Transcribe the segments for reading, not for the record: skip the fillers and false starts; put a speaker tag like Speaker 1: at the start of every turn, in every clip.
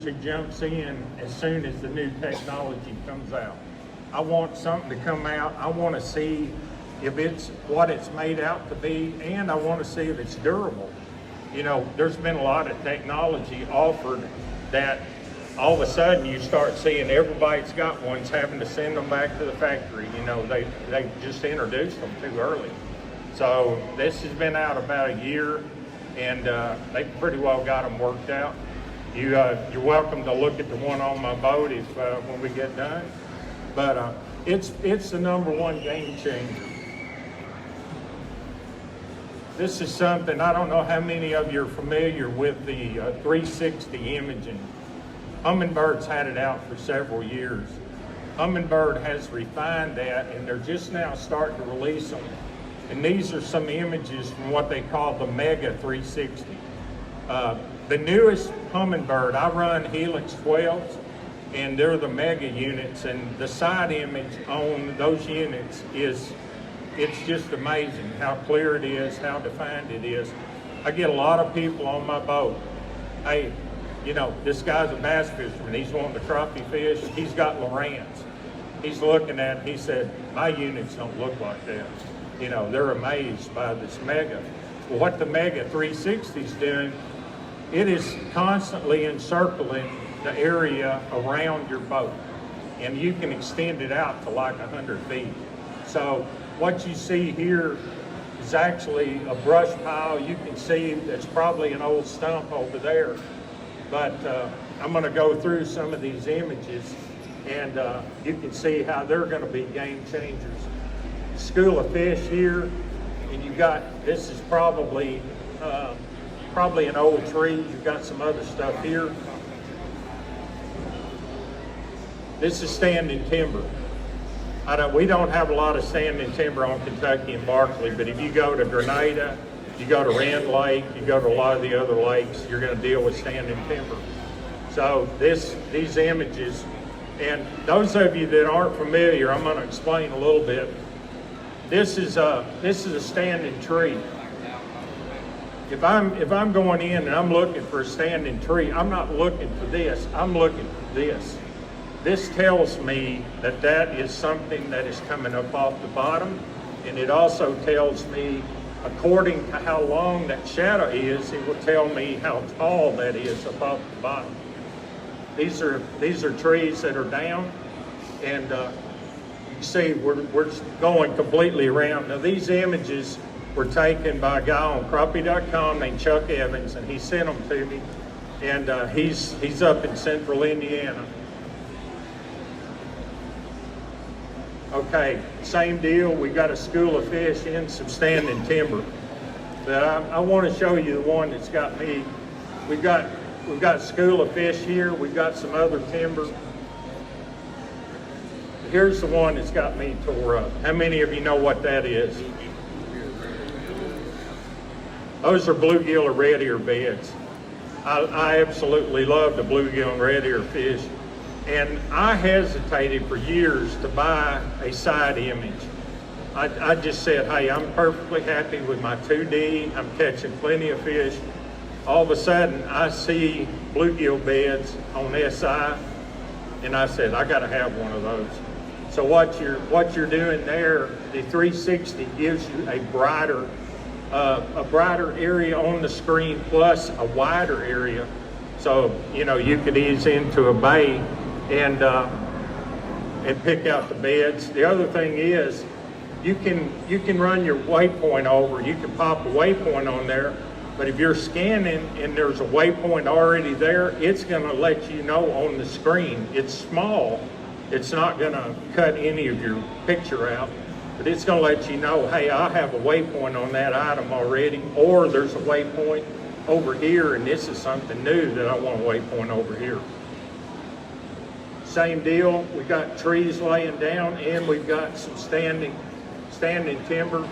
Speaker 1: Who jumps in as soon as the new technology comes out. I want something to come out. I want to see if it's what it's made out to be, and I want to see if it's durable. You know, there's been a lot of technology offered that all of a sudden you start seeing everybody's got ones having to send them back to the factory. You know, they just introduced them too early. So this has been out about a year, and they pretty well got them worked out. You're welcome to look at the one on my boat if when we get done. But it's the #1 game changer. This is something, I don't know how many of you are familiar with the 360 imaging. Humminbird's had it out for several years. Humminbird has refined that, and they're just now starting to release them. And these are some images from what they call the Mega 360. The newest Humminbird, I run Helix 12s, and they're the Mega units, and the side image on those units it's just amazing how clear it is, how defined it is. I get a lot of people on my boat, hey, you know, this guy's a bass fisherman, he's wanting to crappie fish, he's got Lowrance. He's looking at it, he said, my units don't look like that. You know, they're amazed by this Mega. Well, what the Mega 360 is doing, it is constantly encircling the area around your boat, and you can extend it out to like 100 feet. So what you see here is actually a brush pile. You can see that's probably an old stump over there. But I'm going to go through some of these images, and you can see how they're going to be game changers. School of fish here, and you got, this is probably an old tree. You've got some other stuff here. This is standing timber. We don't have a lot of standing timber on Kentucky and Barkley, but if you go to Grenada, you go to Rand Lake, you go to a lot of the other lakes, you're going to deal with standing timber. So these images, and those of you that aren't familiar, I'm going to explain a little bit. This is a standing tree. If I'm going in and I'm looking for a standing tree, I'm not looking for this, I'm looking for this. This tells me that that is something that is coming up off the bottom, and it also tells me, according to how long that shadow is, it will tell me how tall that is up off the bottom. These are trees that are down, and you can see we're going completely around. Now these images were taken by a guy on Crappie.com named Chuck Evans, and he sent them to me, and he's up in central Indiana. Okay, same deal. We got a school of fish in some standing timber. But I want to show you the one that's got me. We've got school of fish here. We've got some other timber. Here's the one that's got me tore up. How many of you know what that is? Those are bluegill or red ear beds. I absolutely love the bluegill and red ear fish. And I hesitated for years to buy a side image. I just said, hey, I'm perfectly happy with my 2D. I'm catching plenty of fish. All of a sudden, I see bluegill beds on SI, and I said, I got to have one of those. So what you're doing there, the 360 gives you a brighter area on the screen plus a wider area. So, you know, you could ease into a bay and pick out the beds. The other thing is, you can run your waypoint over. You can pop a waypoint on there, but if you're scanning and there's a waypoint already there, it's going to let you know on the screen. It's small. It's not going to cut any of your picture out, but it's going to let you know, hey, I have a waypoint on that item already, or there's a waypoint over here, and this is something new that I want a waypoint over here. Same deal, we got trees laying down, and we've got some standing timber.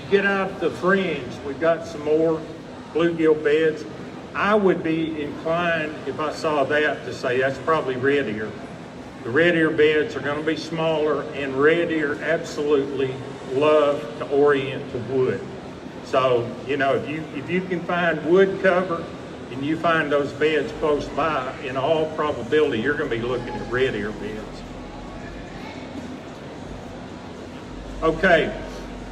Speaker 1: Get out the fringe, we've got some more bluegill beds. I would be inclined, if I saw that, to say that's probably red ear. The red ear beds are going to be smaller, and red ear absolutely love to orient to wood. So, you know, if you can find wood cover, and you find those beds close by, in all probability, you're going to be looking at red ear beds. Okay,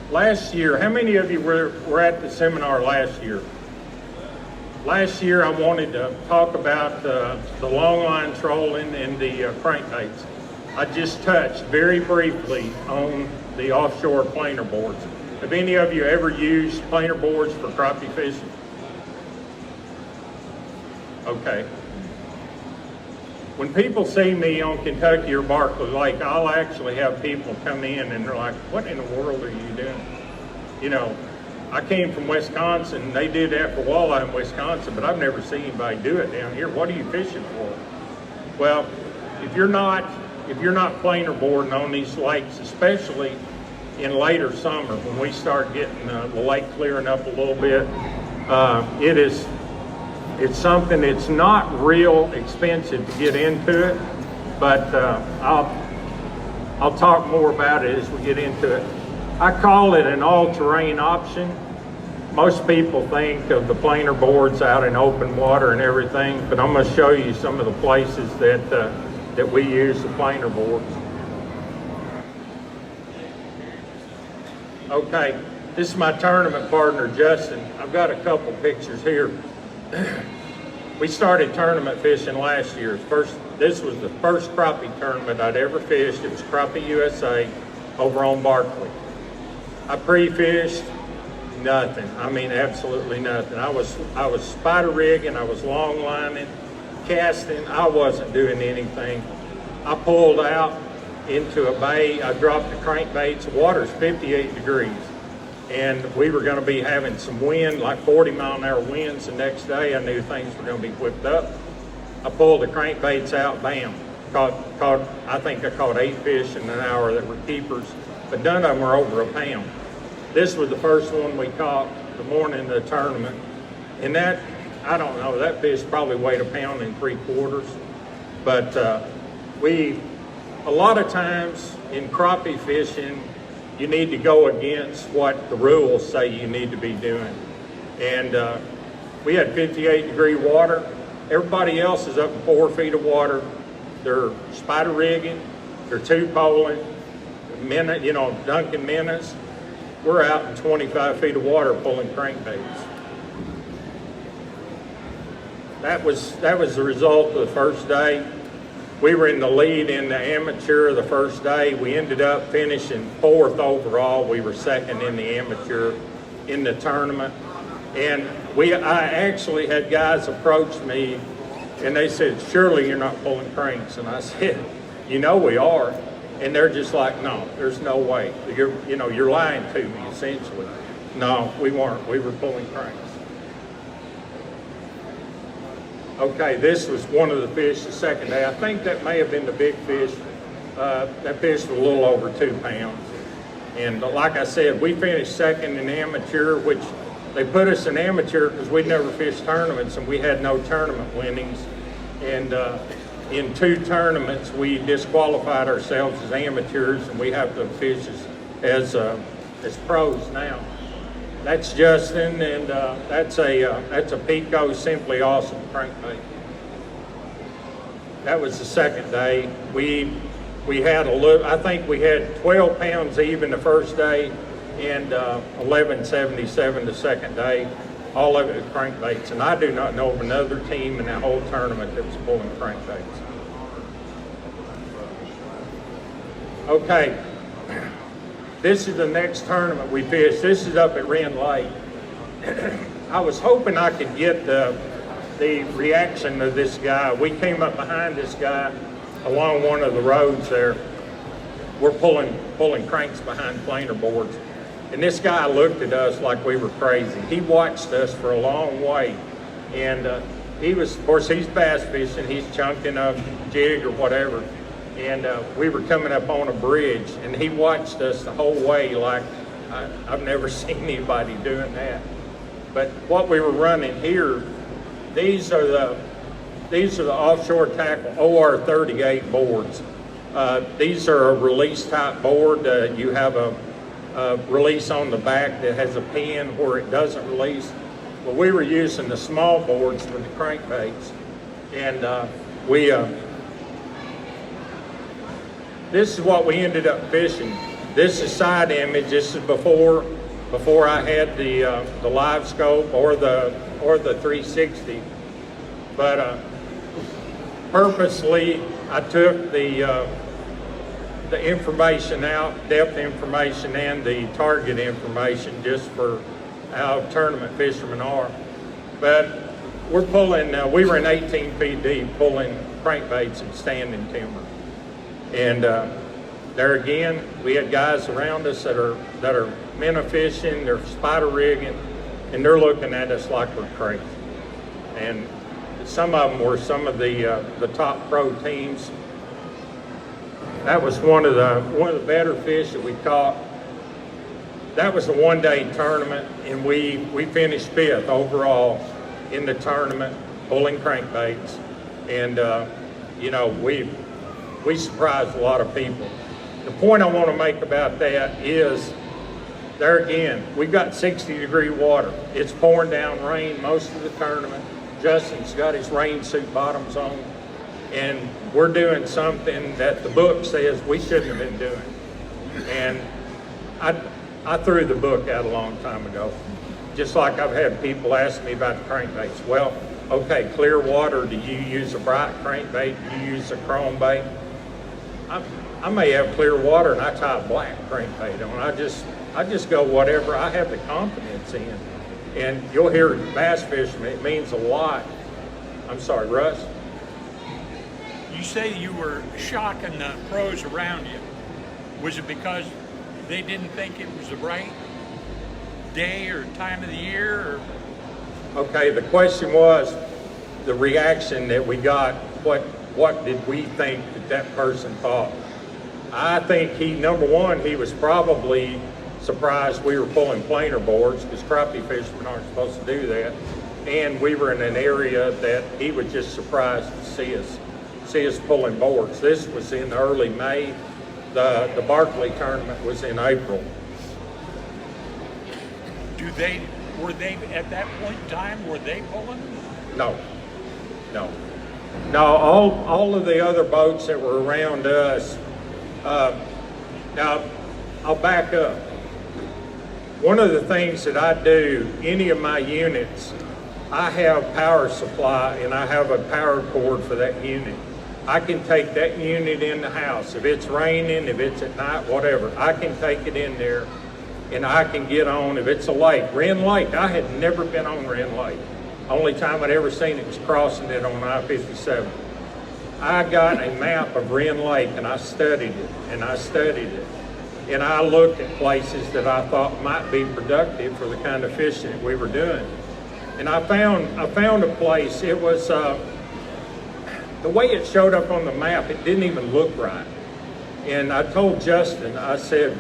Speaker 1: last year, how many of you were at the seminar last year? Last year, I wanted to talk about the long line trolling and the crankbaits. I just touched very briefly on the offshore planer boards. Have any of you ever used planer boards for crappie fishing? Okay. When people see me on Kentucky or Barkley Lake, I'll actually have people come in and they're like, what in the world are you doing? You know, I came from Wisconsin. They did that for walleye in Wisconsin, but I've never seen anybody do it down here. What are you fishing for? Well, if you're not planer boarding on these lakes, especially in later summer when we start getting the lake clearing up a little bit, it's something that's not real expensive to get into it, but I'll talk more about it as we get into it. I call it an all-terrain option. Most people think of the planer boards out in open water and everything, but I'm going to show you some of the places that we use the planer boards. Okay, this is my tournament partner, Justin. I've got a couple pictures here. We started tournament fishing last year. This was the first crappie tournament I'd ever fished. It was Crappie USA over on Barkley. I pre-fished, nothing. I mean, absolutely nothing. I was spider rigging, I was long lining, casting. I wasn't doing anything. I pulled out into a bay. I dropped the crankbaits. The water's 58 degrees. And we were going to be having some wind, like 40-mile-an-hour winds the next day. I knew things were going to be whipped up. I pulled the crankbaits out, bam. I think I caught 8 fish in an hour that were keepers, but none of them were over a pound. This was the first one we caught the morning of the tournament. And that, I don't know, that fish probably weighed 1 3/4 pounds. But a lot of times in crappie fishing, you need to go against what the rules say you need to be doing. And we had 58-degree water. Everybody else is up in 4 feet of water. They're spider rigging, they're two-poling, dunking minnows. We're out in 25 feet of water pulling crankbaits. That was the result of the first day. We were in the lead in the amateur the first day. We ended up finishing 4th overall. We were 2nd in the amateur in the tournament. And I actually had guys approach me and they said, surely you're not pulling cranks. And I said, you know we are. And they're just like, no, there's no way. You're lying to me, essentially. No, we weren't. We were pulling cranks. Okay, this was one of the fish the second day. I think that may have been the big fish. That fish was a little over 2 pounds. And like I said, we finished 2nd in amateur, which they put us in amateur because we'd never fished tournaments and we had no tournament winnings. And in 2 tournaments, we disqualified ourselves as amateurs and we have to fish as pros now. That's Justin, and that's a Pico Simply Awesome crankbait. That was the second day. We had I think we had 12 pounds even the first day, and 1177 the second day. All of it was crankbaits, and I do not know of another team in that whole tournament that was pulling crankbaits. Okay. This is the next tournament we fished. This is up at Wynn Lake. I was hoping I could get the reaction of this guy. We came up behind this guy along one of the roads there. We're pulling cranks behind planer boards. And this guy looked at us like we were crazy. He watched us for a long way. And of course, he's bass fishing. He's chunking a jig or whatever. And we were coming up on a bridge, and he watched us the whole way like I've never seen anybody doing that. But what we were running here, these are the offshore tackle OR38 boards. These are a release type board. You have a release on the back that has a pin where it doesn't release. but we were using the small boards with the crankbaits, and this is what we ended up fishing. This is side image. This is before I had the live scope or the 360. But purposely, I took the information out, depth information and the target information, just for how tournament fishermen are. But we're pulling. We were in 18 feet deep, pulling crankbaits and standing timber. And there again, we had guys around us that are minnow fishing, they're spider rigging, and they're looking at us like we're crazy. And some of them were some of the top pro teams. That was one of the better fish that we caught. That was a one-day tournament, and we finished 5th overall in the tournament, pulling crankbaits. And you know, we surprised a lot of people. The point I want to make about that is, there again, we've got 60-degree water. It's pouring down rain most of the tournament. Justin's got his rain suit bottoms on, and we're doing something that the book says we shouldn't have been doing. And I threw the book out a long time ago. Just like I've had people ask me about the crankbaits. Well, okay, clear water, do you use a bright crankbait? Do you use a chrome bait? I may have clear water and I tie a black crankbait on. I just go whatever I have the confidence in. And you'll hear bass fishermen, it means a lot. I'm sorry, Russ?
Speaker 2: You say you were shocking the pros around you. Was it because they didn't think it was the right day or time of the year? Or?
Speaker 1: Okay, the question was the reaction that we got. What did we think that person thought? I think number one, he was probably surprised we were pulling planer boards, because crappie fishermen aren't supposed to do that. And we were in an area that he was just surprised to see us pulling boards. This was in early May. The Barkley tournament was in April.
Speaker 2: Were they at that point in time, were they pulling?
Speaker 1: No. All of the other boats that were around us. Now, I'll back up. One of the things that I do, any of my units, I have power supply and I have a power cord for that unit. I can take that unit in the house. If it's raining, if it's at night, whatever, I can take it in there and I can get on. If it's a lake, Wynn Lake, I had never been on Wynn Lake. Only time I'd ever seen it was crossing it on I-57. I got a map of Wynn Lake and I studied it and I studied it. And I looked at places that I thought might be productive for the kind of fishing that we were doing. And I found a place. It was, the way it showed up on the map, it didn't even look right. And I told Justin, I said,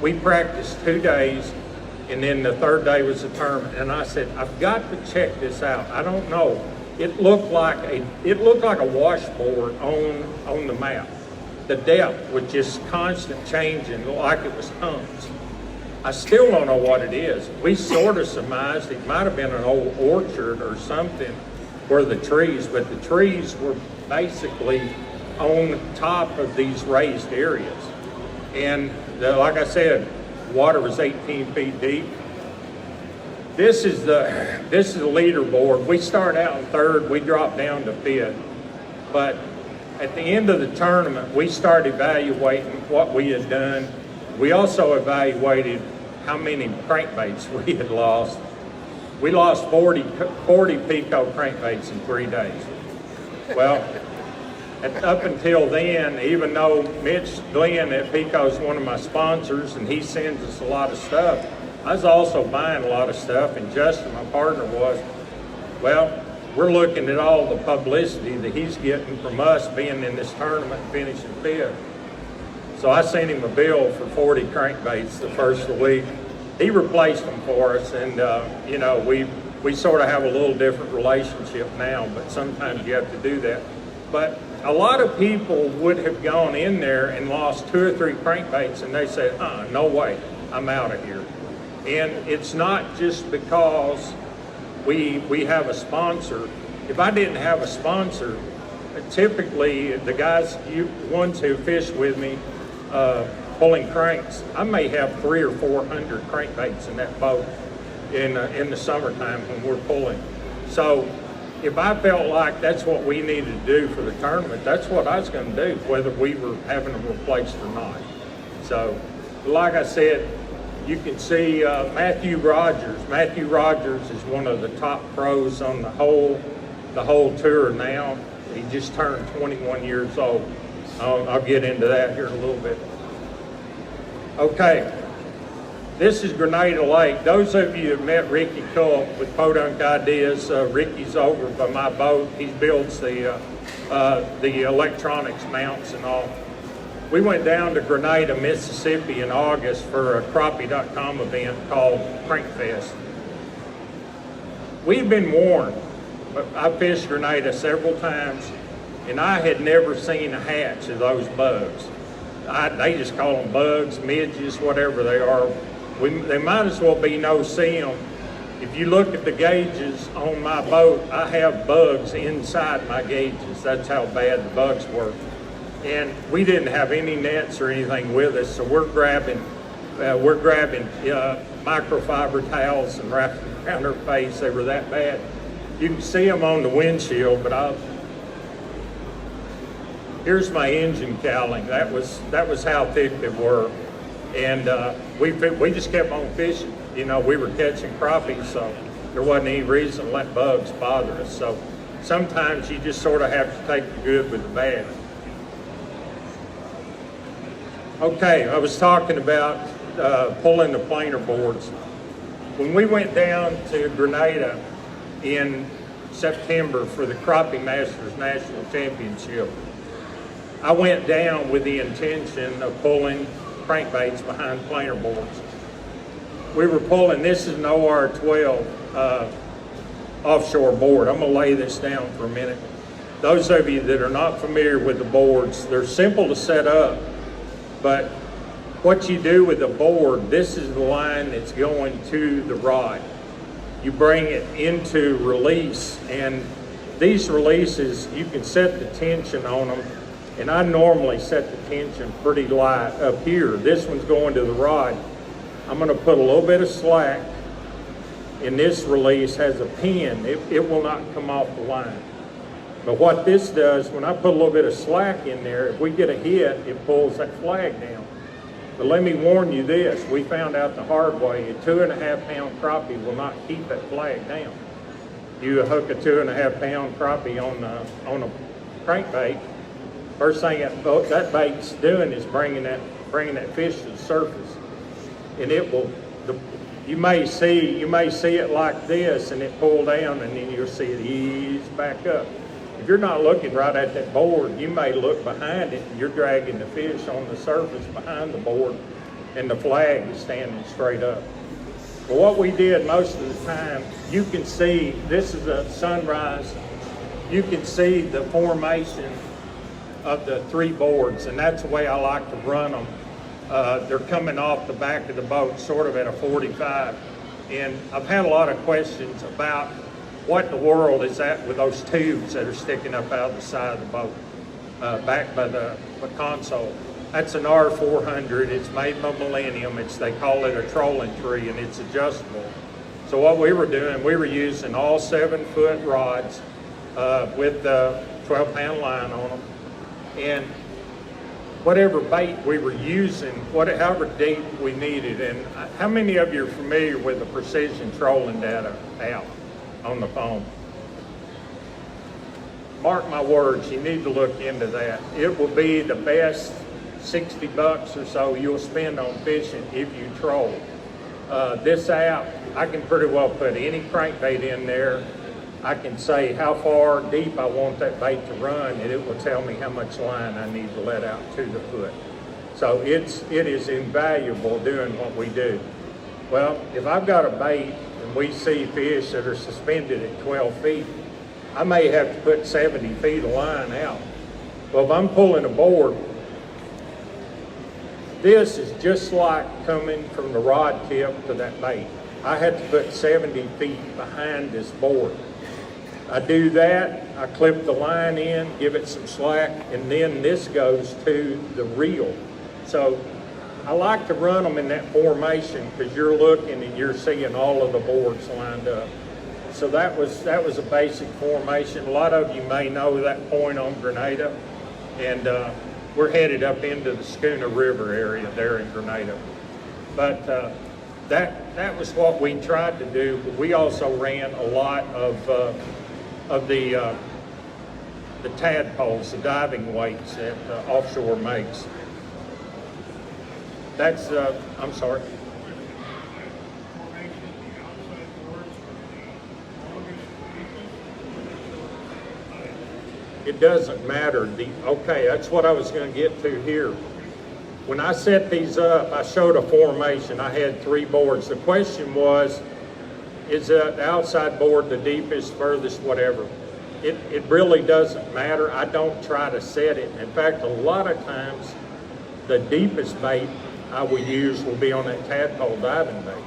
Speaker 1: we practiced 2 days, and then the third day was the tournament. And I said, I've got to check this out. I don't know. It looked like a washboard on the map. The depth was just constant changing, like it was humps. I still don't know what it is. We sort of surmised it might have been an old orchard or something where the trees, but the trees were basically on top of these raised areas. And like I said, water was 18 feet deep. This is the leaderboard. We start out in 3rd, we drop down to 5th. But at the end of the tournament, we started evaluating what we had done. We also evaluated how many crankbaits we had lost. We lost 40 Pico crankbaits in 3 days. Well, up until then, even though Mitch Glenn at Pico is one of my sponsors and he sends us a lot of stuff, I was also buying a lot of stuff, and Justin, my partner, was, well, we're looking at all the publicity that he's getting from us being in this tournament and finishing 5th. So I sent him a bill for 40 crankbaits the first of the week. He replaced them for us, and you know, we sort of have a little different relationship now, but sometimes you have to do that. But a lot of people would have gone in there and lost 2 or 3 crankbaits, and they said, no way, I'm out of here. And it's not just because we have a sponsor. If I didn't have a sponsor, typically the guys, ones who fish with me, pulling cranks, I may have 300 or 400 crankbaits in that boat in the summertime when we're pulling. So if I felt like that's what we needed to do for the tournament, that's what I was going to do, whether we were having them replaced or not. So, like I said, you can see Matthew Rogers. Matthew Rogers is one of the top pros on the whole tour now. He just turned 21 years old. I'll get into that here in a little bit. Okay, this is Grenada Lake. Those of you who met Ricky Culp with Podunk Ideas, Ricky's over by my boat. He builds the electronics mounts and all. We went down to Grenada, Mississippi in August for a Crappie.com event called Crankfest. We've been warned. I fished Grenada several times, and I had never seen a hatch of those bugs. They just call them bugs, midges, whatever they are. They might as well be no-see-em. If you look at the gauges on my boat, I have bugs inside my gauges. That's how bad the bugs were. And we didn't have any nets or anything with us, so we're grabbing microfiber towels and wrapping around our face. They were that bad. You can see them on the windshield, but here's my engine cowling. That was how thick they were, and we just kept on fishing. You know, we were catching crappie, so there wasn't any reason to let bugs bother us. So sometimes you just sort of have to take the good with the bad. Okay, I was talking about pulling the planer boards. When we went down to Grenada in September for the Crappie Masters National Championship, I went down with the intention of pulling crankbaits behind planer boards. We were pulling, this is an OR-12 offshore board. I'm gonna lay this down for a minute. Those of you that are not familiar with the boards, they're simple to set up, but what you do with the board, this is the line that's going to the rod. You bring it into release, and these releases, you can set the tension on them, and I normally set the tension pretty light up here. This one's going to the rod. I'm gonna put a little bit of slack, and this release has a pin. It will not come off the line. But what this does, when I put a little bit of slack in there, if we get a hit, it pulls that flag down. But let me warn you this, we found out the hard way, a 2.5 pound crappie will not keep that flag down. You hook a 2.5 pound crappie on a crankbait, first thing that bait's doing is bringing that fish to the surface. And it will, you may see it like this and it pull down, and then you'll see it ease back up. If you're not looking right at that board, you may look behind it and you're dragging the fish on the surface behind the board, and the flag is standing straight up. But what we did most of the time, you can see, this is a sunrise, you can see the formation of the three boards, and that's the way I like to run them. They're coming off the back of the boat, sort of at a 45. And I've had a lot of questions about what in the world is that with those tubes that are sticking up out of the side of the boat, back by the console. That's an R400, it's made by Millennium, they call it a trolling tree, and it's adjustable. So what we were doing, we were using all 7-foot rods with the 12-pound line on them, and whatever bait we were using, however deep we needed. And how many of you are familiar with the precision trolling data out on the phone? Mark my words, you need to look into that. It will be the best $60 or so you'll spend on fishing if you troll. This app, I can pretty well put any crankbait in there. I can say how far deep I want that bait to run, and it will tell me how much line I need to let out to the foot. So it is invaluable doing what we do. Well, if I've got a bait and we see fish that are suspended at 12 feet, I may have to put 70 feet of line out. Well, if I'm pulling a board, this is just like coming from the rod tip to that bait. I had to put 70 feet behind this board. I do that, I clip the line in, give it some slack, and then this goes to the reel. So I like to run them in that formation because you're looking and you're seeing all of the boards lined up. So that was a basic formation. A lot of you may know that point on Grenada, and we're headed up into the Schooner River area there in Grenada. But that was what we tried to do. But we also ran a lot of the tadpoles, the diving weights that offshore makes. That's, I'm sorry. It doesn't matter. Okay, that's what I was going to get to here. When I set these up, I showed a formation. I had 3 boards. The question was, is the outside board the deepest, furthest, whatever? It really doesn't matter. I don't try to set it. In fact, a lot of times, the deepest bait I will use will be on that tadpole diving bait.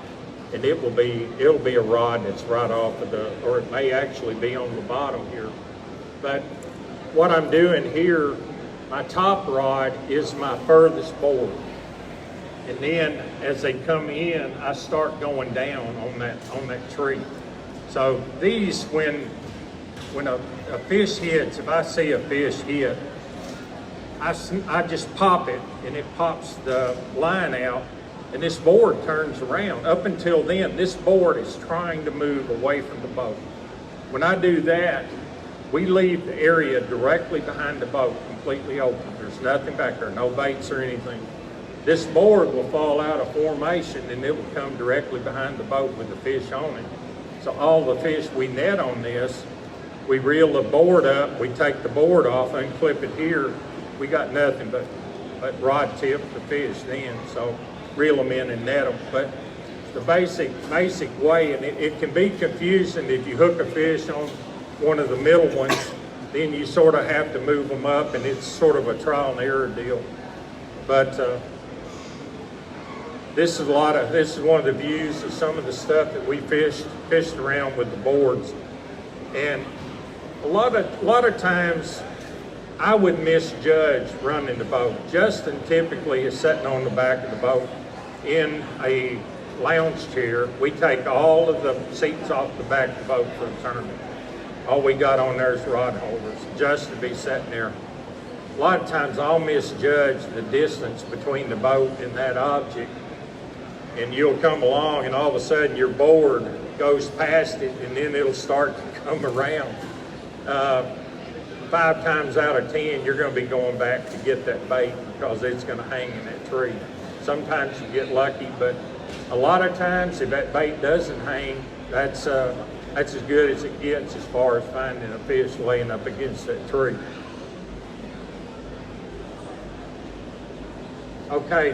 Speaker 1: And it'll be a rod that's right off of or it may actually be on the bottom here. But what I'm doing here, my top rod is my furthest board. And then as they come in, I start going down on that tree. So these, when a fish hits, if I see a fish hit, I just pop it and it pops the line out and this board turns around. Up until then, this board is trying to move away from the boat. When I do that, we leave the area directly behind the boat completely open. There's nothing back there, no baits or anything. This board will fall out of formation and it will come directly behind the boat with the fish on it. So all the fish we net on this, we reel the board up, we take the board off, unclip it here. We got nothing but rod tip to fish then. So reel them in and net them. But the basic way, and it can be confusing if you hook a fish on one of the middle ones, then you sort of have to move them up, and it's sort of a trial and error deal. But this is one of the views of some of the stuff that we fished around with the boards. And a lot of times I would misjudge running the boat. Justin typically is sitting on the back of the boat in a lounge chair. We take all of the seats off the back of the boat for the tournament. All we got on there is rod holders. Justin be sitting there. A lot of times I'll misjudge the distance between the boat and that object, and you'll come along and all of a sudden your board goes past it and then it'll start to come around. 5 times out of 10, you're going to be going back to get that bait because it's going to hang in that tree. Sometimes you get lucky, but a lot of times if that bait doesn't hang, that's as good as it gets as far as finding a fish laying up against that tree. Okay,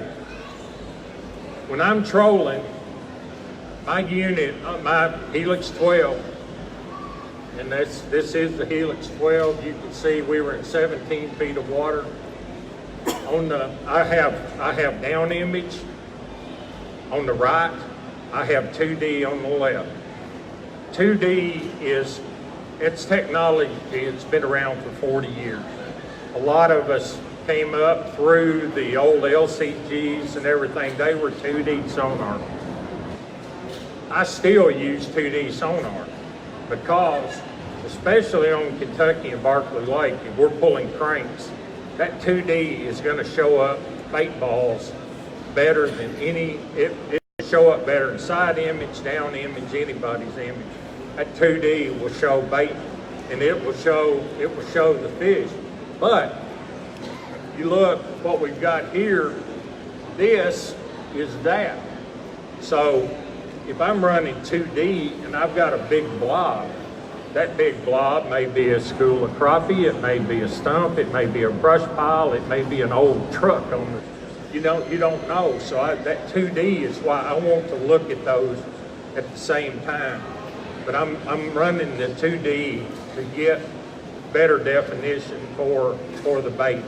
Speaker 1: when I'm trolling, my unit, my Helix 12, and this is the Helix 12. You can see we were in 17 feet of water. I have down image on the right. I have 2D on the left. 2D it's technology. It's been around for 40 years. A lot of us came up through the old LCGs and everything. They were 2D sonar. I still use 2D sonar because, especially on Kentucky and Barkley Lake, if we're pulling cranks, that 2D is going to show up bait balls better than it will show up better than side image, down image, anybody's image. That 2D will show bait and it will show the fish. But you look what we've got here, this is that. So if I'm running 2D and I've got a big blob, that big blob may be a school of crappie, it may be a stump, it may be a brush pile, it may be an old truck on the, you don't know. So that 2D is why I want to look at those at the same time. But I'm running the 2D to get better definition for the bait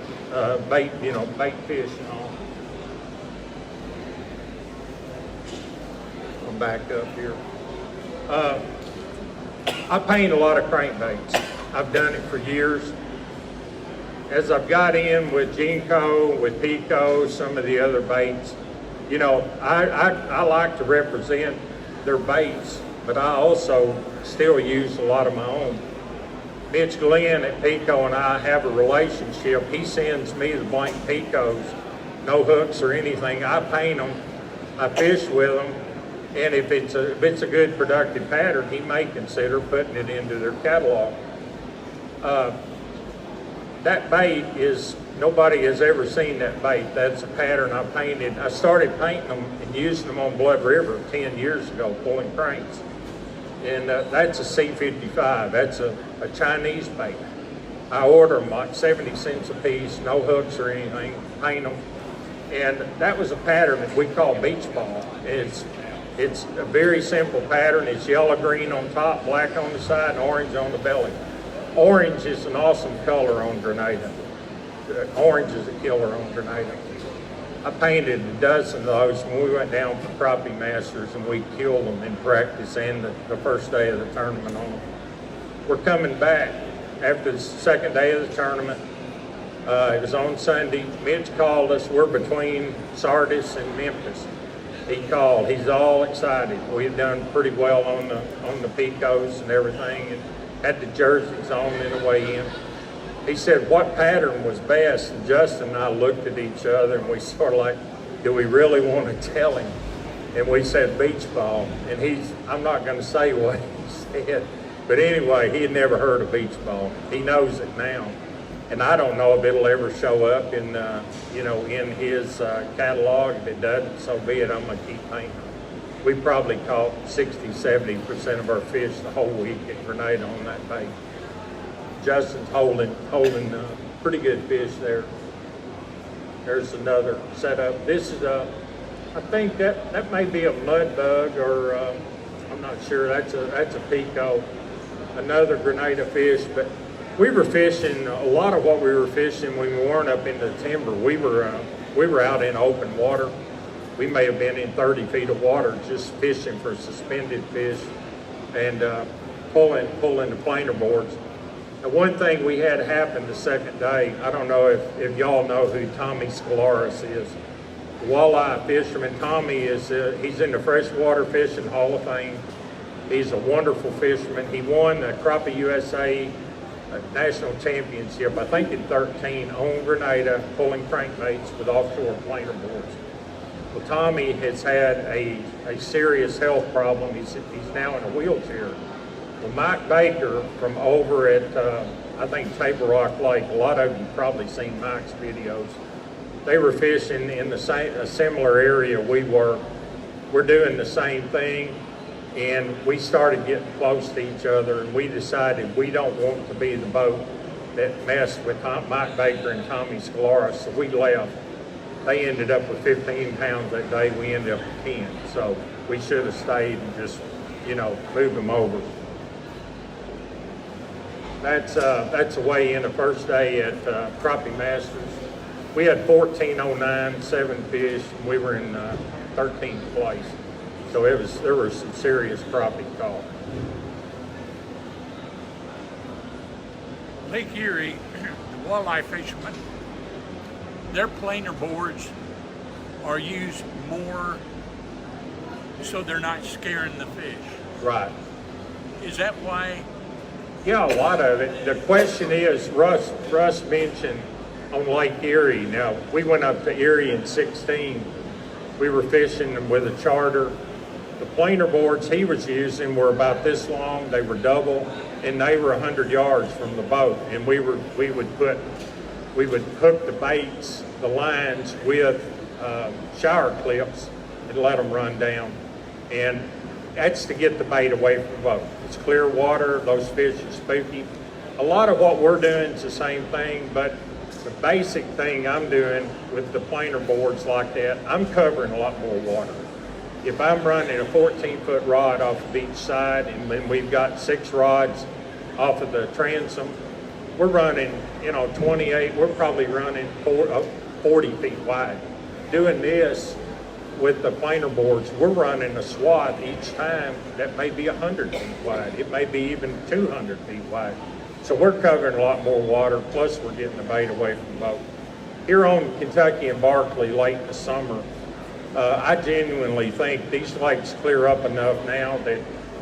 Speaker 1: fish and all. I'm back up here. I paint a lot of crankbaits. I've done it for years. As I've got in with Jinko, with Pico, some of the other baits, you know, I like to represent their baits, but I also still use a lot of my own. Mitch Glenn at Pico and I have a relationship. He sends me the blank Picos, no hooks or anything. I paint them, I fish with them, and if it's a good productive pattern, he may consider putting it into their catalog. That bait is, nobody has ever seen that bait. That's a pattern I painted. I started painting them and using them on Blood River 10 years ago, pulling cranks. And that's a C55. That's a Chinese bait. I order them like 70 cents a piece, no hooks or anything, paint them. And that was a pattern that we call beach ball. It's a very simple pattern. It's yellow-green on top, black on the side, and orange on the belly. Orange is an awesome color on Grenada. Orange is a killer on Grenada. I painted a dozen of those when we went down for Crappie Masters, and we killed them in practice and the first day of the tournament on them. We're coming back after the second day of the tournament. It was on Sunday. Mitch called us. We're between Sardis and Memphis. He called. He's all excited. We had done pretty well on the Picos and everything, and had the jerseys on in the way in. He said, what pattern was best? And Justin and I looked at each other and we sort of like, do we really want to tell him? And we said beach ball. And I'm not going to say what he said, but anyway, he had never heard of beach ball. He knows it now. And I don't know if it'll ever show up in, in his catalog. If it doesn't, so be it. I'm going to keep painting. We probably caught 60-70% of our fish the whole week at Grenada on that bait. Justin's holding pretty good fish there. There's another setup. This is I think that may be a mud bug, or I'm not sure. That's a Pico, another Grenada fish. But we were fishing a lot of what we were fishing when we weren't up in the timber. We were out in open water. We may have been in 30 feet of water just fishing for suspended fish and pulling the planer boards. The one thing we had happen the second day, I don't know if y'all know who Tommy Scalaris is. The walleye fisherman. Tommy is, he's in the Freshwater Fishing Hall of Fame. He's a wonderful fisherman. He won the Crappie USA National Championship, I think in 13, on Grenada, pulling crankbaits with offshore planer boards. Well, Tommy has had a serious health problem. He's now in a wheelchair. Well, Mike Baker from over at, I think, Table Rock Lake, a lot of you probably seen Mike's videos. They were fishing in a similar area we were. We're doing the same thing, and we started getting close to each other, and we decided we don't want to be the boat that messed with Mike Baker and Tommy Scalaris, so we left. They ended up with 15 pounds that day. We ended up with 10, so we should have stayed and just, moved them over. That's a weigh in the first day at Crappie Masters. We had 1409, 7 fish, and we were in 13th place. So there was some serious crappie caught.
Speaker 2: Lake Erie, the walleye fishermen, their planer boards are used more so they're not scaring the fish.
Speaker 1: Right.
Speaker 2: Is that why?
Speaker 1: Yeah, a lot of it. The question is, Russ mentioned on Lake Erie. Now, we went up to Erie in 16. We were fishing with a charter. The planer boards he was using were about this long. They were double, and they were 100 yards from the boat. And we would hook the baits, the lines with shower clips and let them run down. And that's to get the bait away from the boat. It's clear water, those fish are spooky. A lot of what we're doing is the same thing, but the basic thing I'm doing with the planer boards like that, I'm covering a lot more water. If I'm running a 14-foot rod off of each side, and then we've got 6 rods off of the transom, we're running, 28, we're probably running 40 feet wide. Doing this, with the planer boards, we're running a swath each time that may be 100 feet wide. It may be even 200 feet wide. So we're covering a lot more water, plus we're getting the bait away from the boat. Here on Kentucky and Barkley late in the summer, I genuinely think these lakes clear up enough now that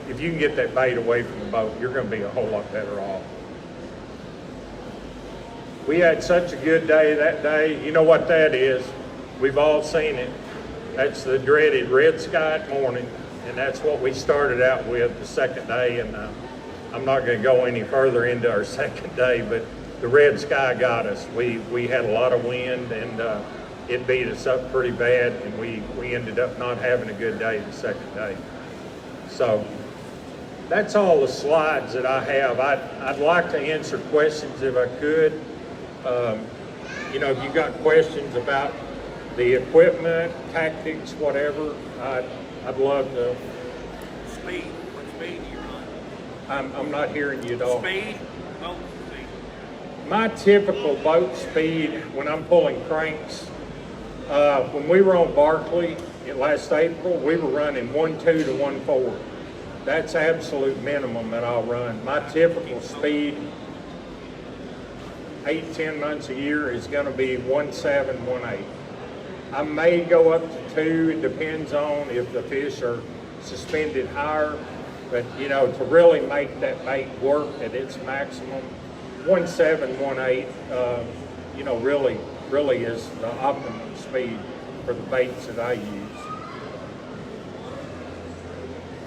Speaker 1: if you can get that bait away from the boat, you're going to be a whole lot better off. We had such a good day that day. You know what that is. We've all seen it. That's the dreaded red sky morning, and that's what we started out with the second day. And I'm not going to go any further into our second day, but the red sky got us. We had a lot of wind, and it beat us up pretty bad, and we ended up not having a good day the second day. So that's all the slides that I have. I'd like to answer questions if I could. You know, if you got questions about the equipment, tactics, whatever, I'd love to.
Speaker 2: Speed. What speed do you run?
Speaker 1: I'm not hearing you at all.
Speaker 2: Speed? Boat speed.
Speaker 1: My typical boat speed when I'm pulling cranks, when we were on Barkley last April, we were running 1.2 to 1.4. That's absolute minimum that I'll run. My typical speed, 8-10 months a year, is going to be 1.7, 1.8. I may go up to 2. It depends on if the fish are suspended higher. But, you know, to really make that bait work at its maximum, 1.7, 1.8, you know, really is the optimum speed for the baits that I use.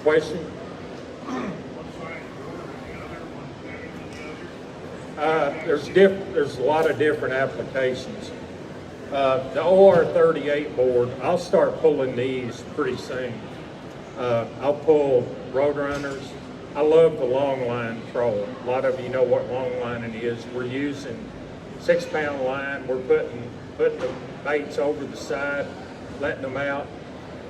Speaker 1: Question? There's a lot of different applications. The OR38 board, I'll start pulling these pretty soon. I'll pull Roadrunners. I love the long line troll. A lot of you know what long lining is. We're using 6-pound line. We're putting the baits over the side, letting them out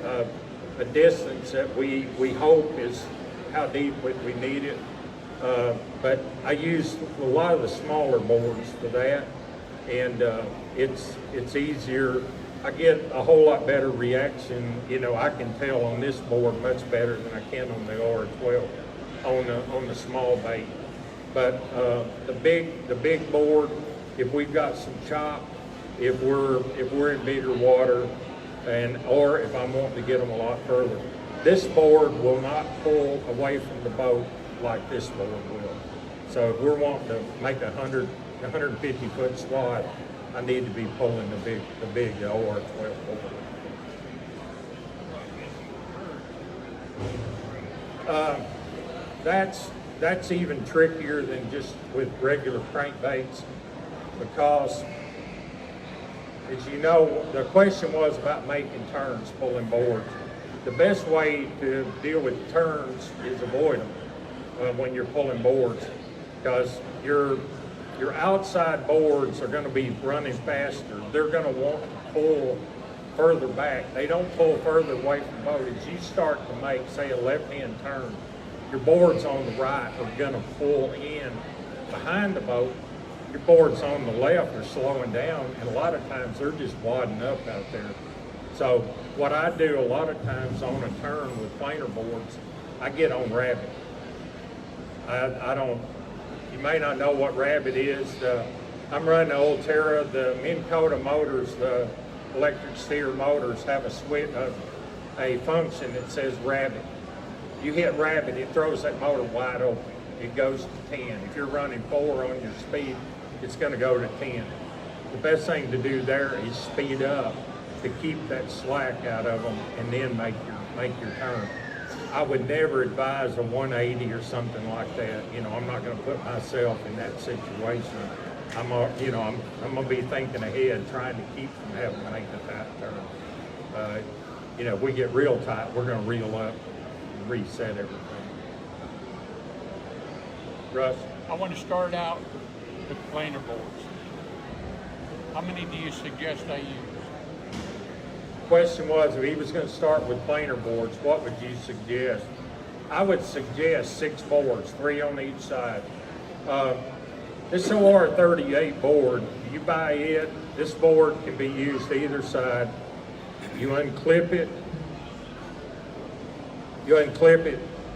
Speaker 1: a distance that we hope is how deep we need it. But I use a lot of the smaller boards for that, and it's easier. I get a whole lot better reaction. You know, I can tell on this board much better than I can on the R12 on the small bait. But the big board, if we've got some chop, if we're in bigger water, or if I'm wanting to get them a lot further, this board will not pull away from the boat like this board will. So if we're wanting to make 150 foot swath, I need to be pulling the big OR12 board. That's even trickier than just with regular crankbaits, because, as you know, the question was about making turns, pulling boards. The best way to deal with turns is avoid them when you're pulling boards, because your outside boards are going to be running faster. They're going to want to pull further back. They don't pull further away from the boat. As you start to make, say, a left-hand turn, your boards on the right are going to pull in behind the boat. Your boards on the left are slowing down, and a lot of times they're just wadding up out there. So what I do a lot of times on a turn with planer boards, I get on rabbit. I don't, you may not know what rabbit is. I'm running the old Terra. The Minn Kota motors, the electric steer motors, have a function that says rabbit. You hit rabbit, it throws that motor wide open. It goes to 10. If you're running 4 on your speed, it's going to go to 10. The best thing to do there is speed up to keep that slack out of them, and then make your turn. I would never advise a 180 or something like that. You know, I'm not going to put myself in that situation. I'm going to be thinking ahead, trying to keep from having to make a tight turn. You know, if we get real tight, we're going to reel up and reset everything. Russ?
Speaker 2: I want to start out with planer boards. How many do you suggest I use?
Speaker 1: Question was, if he was going to start with planer boards, what would you suggest? I would suggest 6 boards, 3 on each side. This OR38 board, you buy it, this board can be used either side. You unclip it,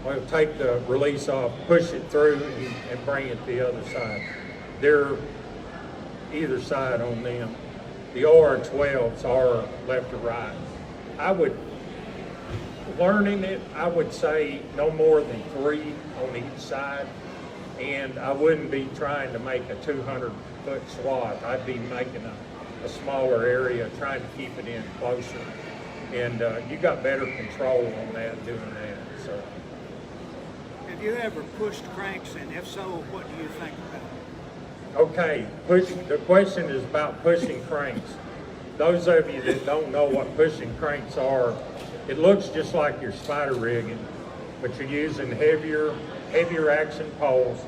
Speaker 1: well, take the release off, push it through, and bring it to the other side. They're either side on them. The OR12s are left or right. Learning it, I would say no more than 3 on each side, and I wouldn't be trying to make a 200-foot swath. I'd be making a smaller area, trying to keep it in closer. And you got better control on that doing that. So,
Speaker 3: Have you ever pushed cranks, and if so, what do you think about it?
Speaker 1: okay, the question is about pushing cranks. Those of you that don't know what pushing cranks are, it looks just like you're spider rigging, but you're using heavier action poles.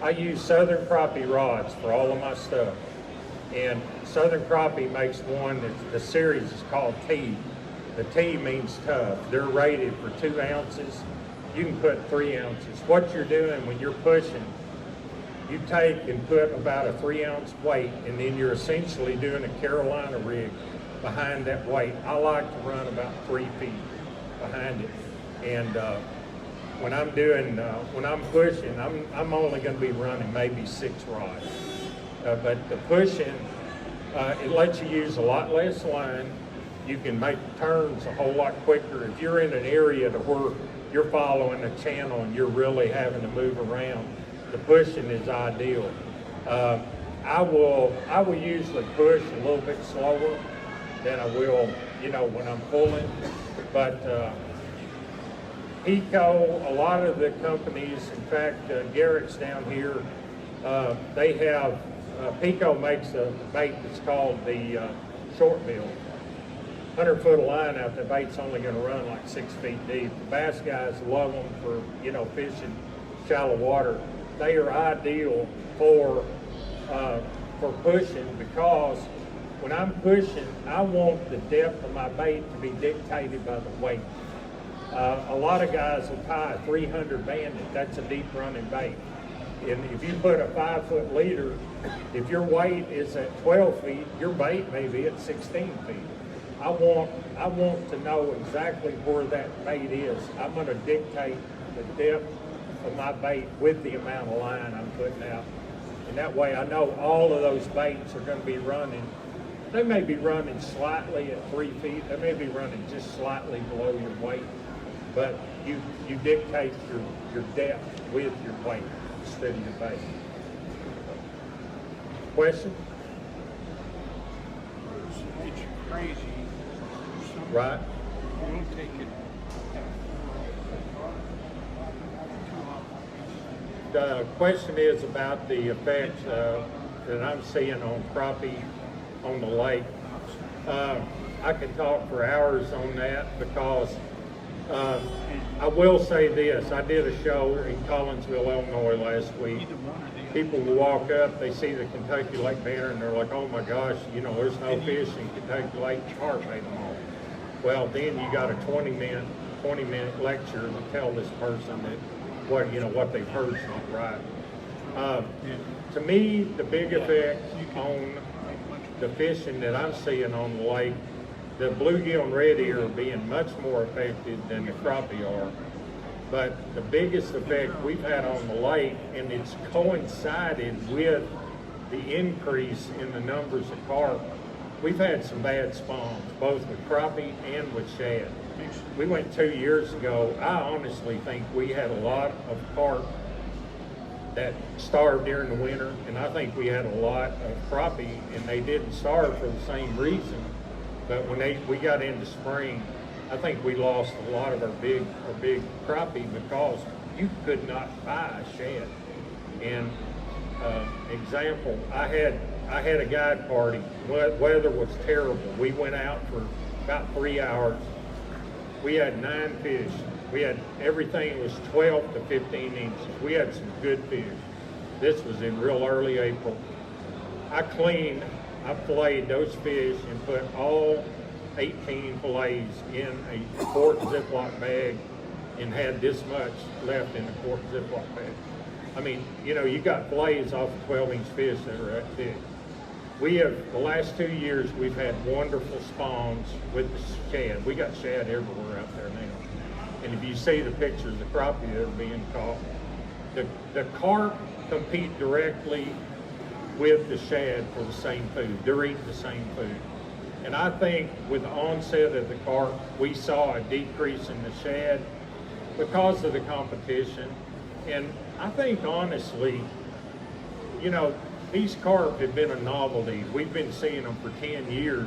Speaker 1: I use Southern Crappie rods for all of my stuff. And Southern Crappie makes one the series is called T. The T means tough. They're rated for 2 ounces. You can put 3 ounces. What you're doing when you're pushing, you take and put about a 3-ounce weight, and then you're essentially doing a Carolina rig behind that weight. I like to run about 3 feet behind it. And when I'm pushing, I'm only going to be running maybe 6 rods. But the pushing, it lets you use a lot less line. You can make turns a whole lot quicker. If you're in an area to where you're following a channel and you're really having to move around, the pushing is ideal. I will usually push a little bit slower than I will, when I'm pulling. But Pico, a lot of the companies, in fact, Garrett's down here, they have, Pico makes a bait that's called the short bill. 100-foot of line out, the bait's only going to run like 6 feet deep. The bass guys love them for, fishing shallow water. They are ideal for pushing, because when I'm pushing, I want the depth of my bait to be dictated by the weight. A lot of guys will tie a 300 bandit. That's a deep running bait. And if you put a 5-foot leader, if your weight is at 12 feet, your bait may be at 16 feet. I want to know exactly where that bait is. I'm going to dictate the depth of my bait with the amount of line I'm putting out. And that way I know all of those baits are going to be running. They may be running slightly at 3 feet. They may be running just slightly below your weight. But you dictate your depth with your weight instead of your bait. Question?
Speaker 2: It's crazy.
Speaker 1: Right.
Speaker 2: We'll take it.
Speaker 1: The question is about the effects that I'm seeing on crappie on the lake. I could talk for hours on that, because I will say this. I did a show in Collinsville, Illinois last week. People will walk up, they see the Kentucky Lake banner, and they're like, oh my gosh, there's no fish in Kentucky Lake, carp ate them all. Well, then you got a 20-minute lecture to tell this person that what they've heard is not right. To me, the big effect on the fishing that I'm seeing on the lake, the bluegill and red ear are being much more effective than the crappie are. But the biggest effect we've had on the lake, and it's coincided with the increase in the numbers of carp, we've had some bad spawns, both with crappie and with shad. We went 2 years ago. I honestly think we had a lot of carp that starved during the winter, and I think we had a lot of crappie, and they didn't starve for the same reason. But when we got into spring, I think we lost a lot of our big crappie because you could not buy a shad. And example, I had a guide party. Weather was terrible. We went out for about 3 hours. We had 9 fish. We had everything was 12 to 15 inches. We had some good fish. This was in real early April. I filleted those fish and put all 18 fillets in a quart Ziploc bag and had this much left in the quart Ziploc bag. I mean, you got fillets off of 12-inch fish that are that big. We have, the last 2 years, we've had wonderful spawns with the shad. We got shad everywhere out there now. And if you see the pictures of crappie that are being caught, the carp compete directly with the shad for the same food. They're eating the same food. And I think with the onset of the carp, we saw a decrease in the shad because of the competition. And I think honestly, you know, these carp have been a novelty. We've been seeing them for 10 years,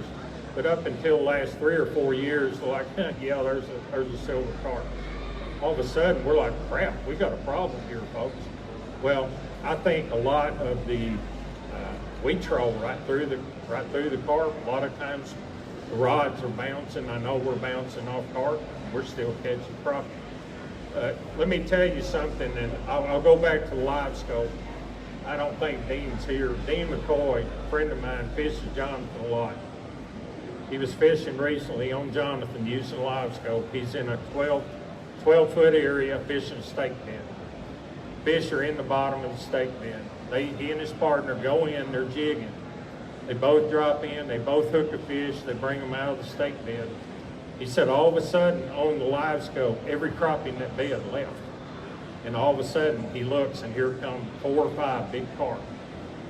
Speaker 1: but up until the last 3 or 4 years, they're like, yeah, there's a silver carp. All of a sudden, we're like, crap, we got a problem here, folks. Well, I think a lot of the, we troll right through the carp. A lot of times, the rods are bouncing. I know we're bouncing off carp. We're still catching crappie. Let me tell you something, and I'll go back to the live scope. I don't think Dean's here. Dean McCoy, a friend of mine, fishes Jonathan a lot. He was fishing recently on Jonathan using a live scope. He's in a 12-foot area fishing a steak bed. Fish are in the bottom of the steak bed. He and his partner go in, they're jigging. They both drop in, they both hook a fish, they bring them out of the steak bed. He said all of a sudden on the live scope, every crappie in that bed left. And all of a sudden he looks and here come 4 or 5 big carp.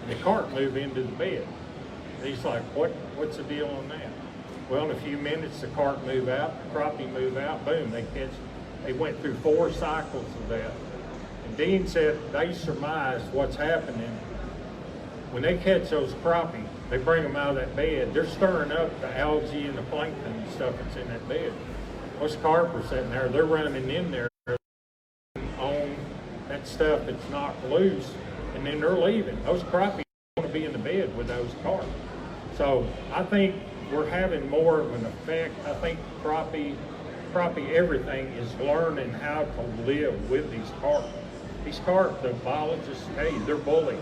Speaker 1: And the carp move into the bed. And he's like, what's the deal on that? Well, in a few minutes the carp move out, the crappie move out, boom, they catch. They went through 4 cycles of that. And Dean said they surmised what's happening. When they catch those crappie, they bring them out of that bed, they're stirring up the algae and the plankton and stuff that's in that bed. Those carp are sitting there, they're running in there on that stuff that's knocked loose, and then they're leaving. Those crappie want to be in the bed with those carp. So I think we're having more of an effect. I think crappie everything is learning how to live with these carp. These carp, the biologists tell you, they're bullies.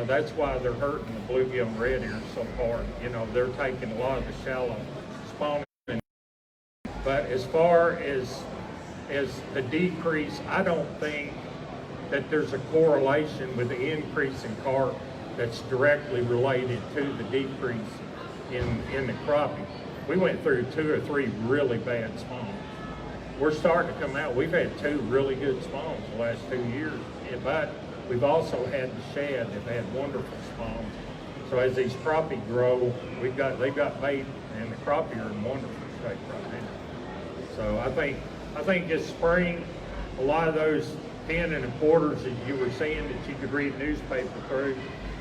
Speaker 1: That's why they're hurting the bluegill and red ears so hard. You know, they're taking a lot of the shallow spawning. But as far as the decrease, I don't think that there's a correlation with the increase in carp that's directly related to the decrease in the crappie. We went through 2 or 3 really bad spawns. We're starting to come out. We've had 2 really good spawns the last 2 years, but we've also had the shad that had wonderful spawns. So as these crappie grow, they've got bait, and the crappie are in wonderful shape right now. So I think this spring, a lot of those 10 and a quarters that you were seeing that you could read newspaper through,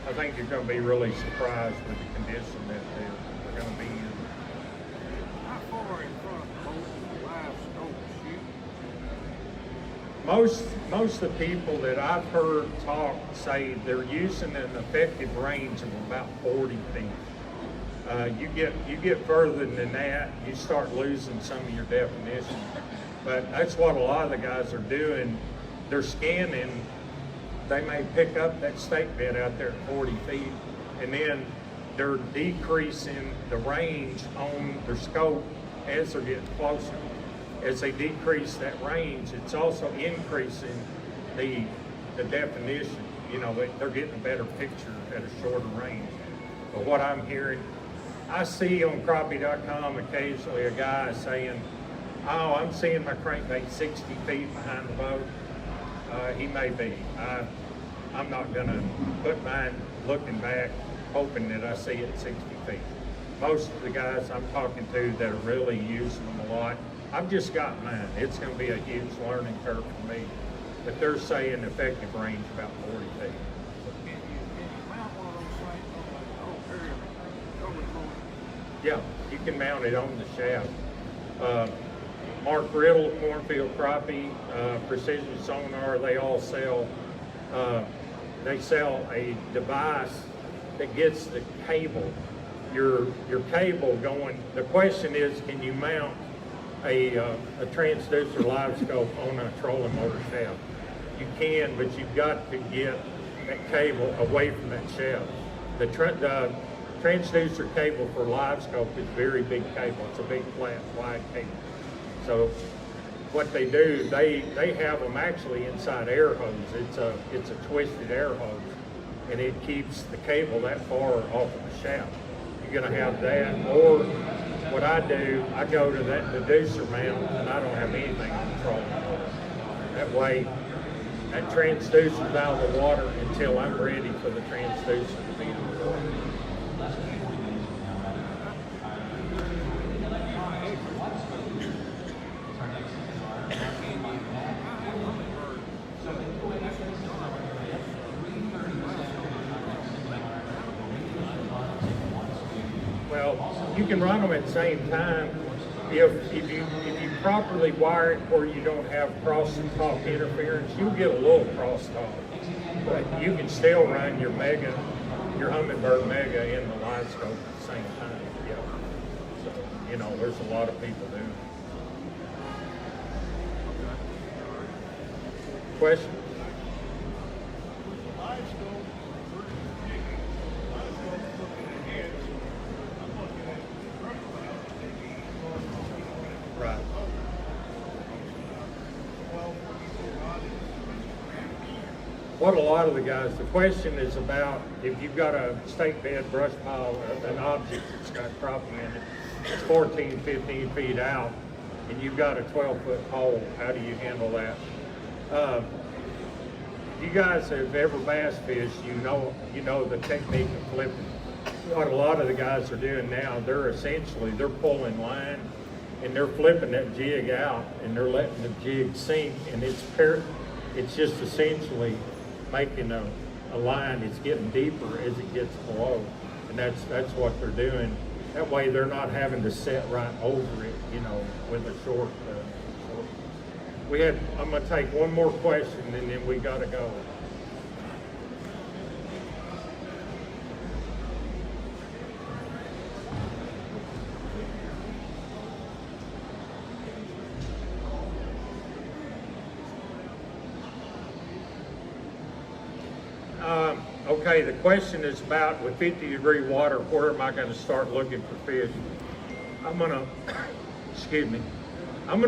Speaker 1: I think you're going to be really surprised with the condition that they're going to be in.
Speaker 3: How far in front of the boat is the live scope shoot?
Speaker 1: Most of the people that I've heard talk say they're using an effective range of about 40 feet. You get further than that, you start losing some of your definition. But that's what a lot of the guys are doing. They're scanning. They may pick up that steak bed out there at 40 feet, and then they're decreasing the range on their scope as they're getting closer. As they decrease that range, it's also increasing the definition. You know, they're getting a better picture at a shorter range. But what I'm hearing, I see on Crappie.com occasionally a guy saying, oh, I'm seeing my crankbait 60 feet behind the boat. He may be. I'm not going to put mine looking back, hoping that I see it 60 feet. Most of the guys I'm talking to that are really using them a lot, I've just got mine. It's going to be a huge learning curve for me. But they're saying effective range about 40 feet.
Speaker 3: Can you mount one of those things on the whole area over the boat?
Speaker 1: Yeah, you can mount it on the shaft. Mark Riddle, Cornfield Crappie, Precision Sonar, they all sell a device that gets the cable, your cable going. The question is, can you mount a transducer live scope on a trolling motor shaft? You can, but you've got to get that cable away from that shaft. The transducer cable for live scope is very big cable. It's a big, flat, wide cable. So what they do, they have them actually inside air hose. It's a twisted air hose, and it keeps the cable that far off of the shaft. You're gonna have that, or what I do, I go to that deducer mount and I don't have anything on the trolling motor. That way, that transducer's out of the water until I'm ready for the transducer to be in the water. Well, you can run them at the same time if you properly wire it where you don't have crosstalk interference. You'll get a little crosstalk, but you can still run your Humminbird Mega in the light scope at the same time. Yeah. So, you know, there's a lot of people doing it. Question? Right. What a lot of the guys, the question is about if you've got a stake bed brush pile, an object that's got crappie in it, it's 14, 15 feet out, and you've got a 12-foot hole, how do you handle that? You guys have ever bass fished, you know the technique of flipping. What a lot of the guys are doing now, they're pulling line and they're flipping that jig out and they're letting the jig sink, and it's just essentially making a line. It's getting deeper as it gets below, and that's what they're doing. That way they're not having to set right over it, you know, with a short. I'm gonna take one more question and then we gotta go. Okay, the question is about with 50-degree water, where am I going to start looking for fish? I'm going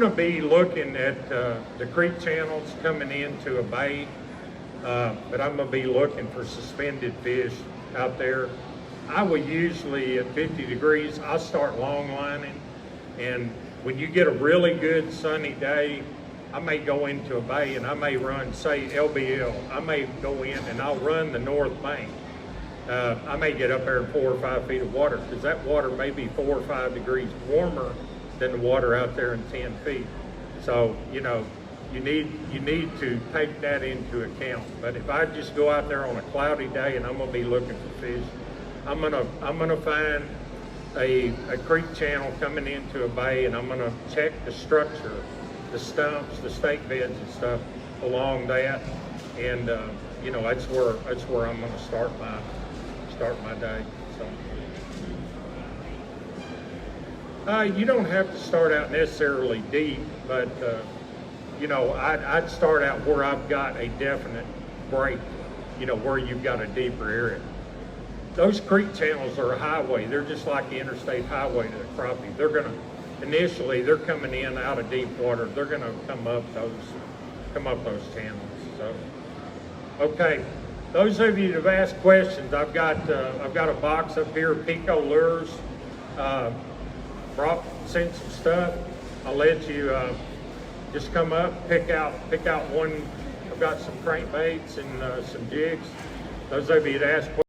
Speaker 1: to be looking at the creek channels coming into a bay, but I'm going to be looking for suspended fish out there. I will usually, at 50 degrees, I'll start long lining, and when you get a really good sunny day, I may go into a bay and I may run, say, LBL. I may go in and I'll run the north bank. I may get up there in 4 or 5 feet of water, because that water may be 4 or 5 degrees warmer than the water out there in 10 feet. So, you know, you need to take that into account. But if I just go out there on a cloudy day and I'm gonna be looking for fish, I'm gonna find a creek channel coming into a bay, and I'm gonna check the structure, the stumps, the stake beds and stuff along that, and you know, that's where I'm going to start my day. So you don't have to start out necessarily deep, but you know, I'd start out where I've got a definite break, you know, where you've got a deeper area. Those creek channels are a highway. They're just like the interstate highway to the crappie. Initially, they're coming in out of deep water. They're going to come up those channels. So, okay, those of you that have asked questions, I've got a box up here, Pico Lures. Sent some stuff. I'll let you just come up, pick out one. I've got some crankbaits and some jigs. Those of you that asked questions.